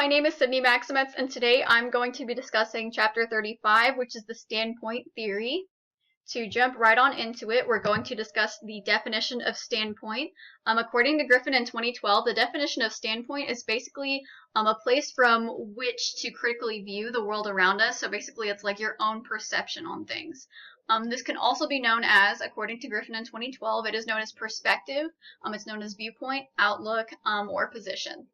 my name is Sydney Maximetz, and today I'm going to be discussing Chapter 35, which is the standpoint theory. To jump right on into it, we're going to discuss the definition of standpoint. According to Griffin in 2012, the definition of standpoint is basically a place from which to critically view the world around us. So basically, it's like your own perception on things. This can also be known as, according to Griffin in 2012, it is known as perspective. It's known as viewpoint, outlook, or position.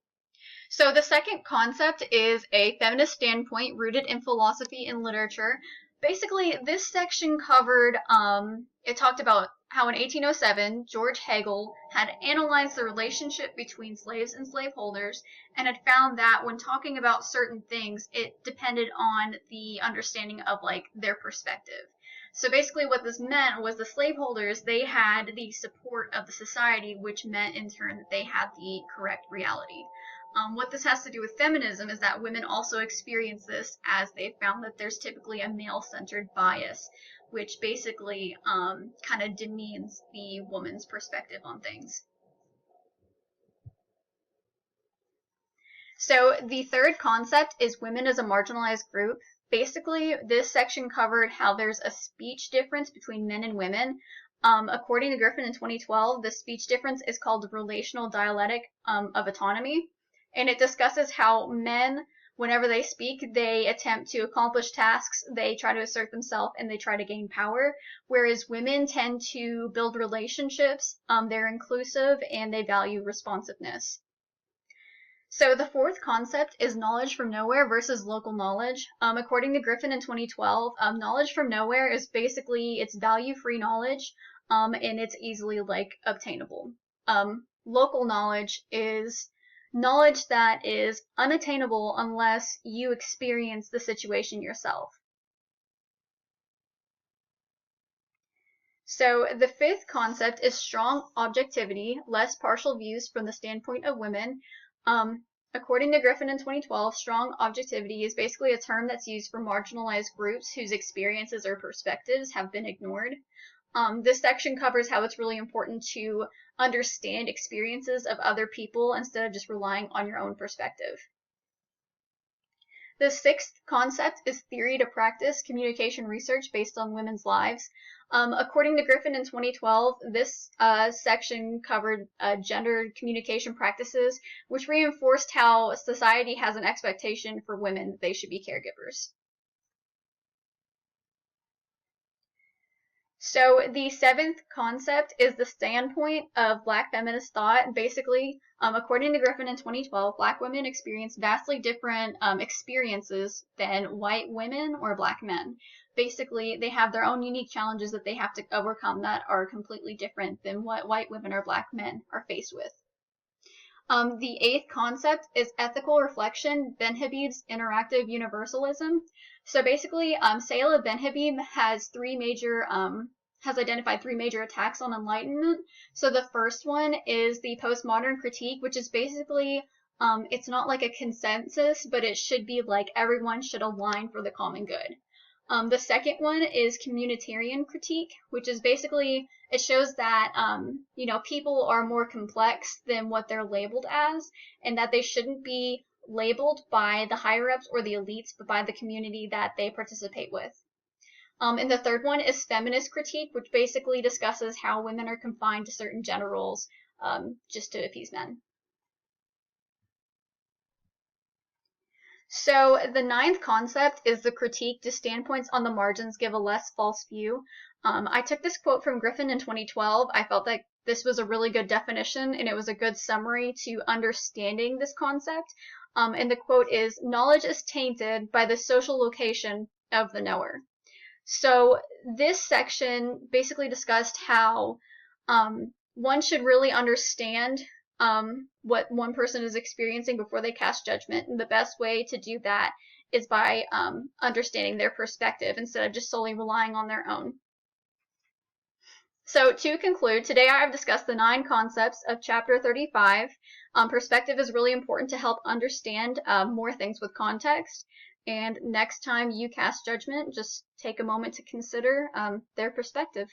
So the second concept is a feminist standpoint rooted in philosophy and literature. Basically, this section covered, it talked about how in 1807, George Hegel had analyzed the relationship between slaves and slaveholders and had found that when talking about certain things, it depended on the understanding of, like, their perspective. So basically what this meant was the slaveholders, they had the support of the society, which meant in turn that they had the correct reality. What this has to do with feminism is that women also experience this, as they've found that there's typically a male-centered bias, which basically kind of demeans the woman's perspective on things. So the third concept is women as a marginalized group. Basically, this section covered how there's a speech difference between men and women. According to Griffin in 2012, the speech difference is called relational dialectic of autonomy. And it discusses how men, whenever they speak, they attempt to accomplish tasks, they try to assert themselves, and they try to gain power, whereas women tend to build relationships, they're inclusive, and they value responsiveness. So the fourth concept is knowledge from nowhere versus local knowledge. According to Griffin in 2012, knowledge from nowhere is basically, it's value-free knowledge, and it's easily, obtainable. Local knowledge is knowledge that is unattainable unless you experience the situation yourself. So the fifth concept is strong objectivity, less partial views from the standpoint of women. According to Griffin in 2012, strong objectivity is basically a term that's used for marginalized groups whose experiences or perspectives have been ignored. This section covers how it's really important to understand experiences of other people instead of just relying on your own perspective. The sixth concept is theory to practice communication research based on women's lives. According to Griffin in 2012, this section covered gendered communication practices, which reinforced how society has an expectation for women that they should be caregivers. So the seventh concept is the standpoint of Black feminist thought. Basically, according to Griffin in 2012, Black women experience vastly different experiences than white women or Black men. Basically, they have their own unique challenges that they have to overcome that are completely different than what white women or Black men are faced with. The eighth concept is ethical reflection, Ben-Habib's interactive universalism. So basically, Saila Ben-Habib has identified three major attacks on enlightenment. So the first one is the postmodern critique, which is basically, it's not like a consensus, but it should be like everyone should align for the common good. The second one is communitarian critique, which is basically, it shows that, people are more complex than what they're labeled as, and that they shouldn't be labeled by the higher-ups or the elites, but by the community that they participate with. And the third one is feminist critique, which basically discusses how women are confined to certain gender roles just to appease men. So the ninth concept is the critique to standpoints on the margins give a less false view. I took this quote from Griffin in 2012. I felt that this was a really good definition, and it was a good summary to understanding this concept. And the quote is, "Knowledge is tainted by the social location of the knower." So this section basically discussed how one should really understand what one person is experiencing before they cast judgment. And the best way to do that is by understanding their perspective instead of just solely relying on their own. So to conclude, today I have discussed the 9 concepts of Chapter 35. Perspective is really important to help understand more things with context. And next time you cast judgment, just take a moment to consider their perspective.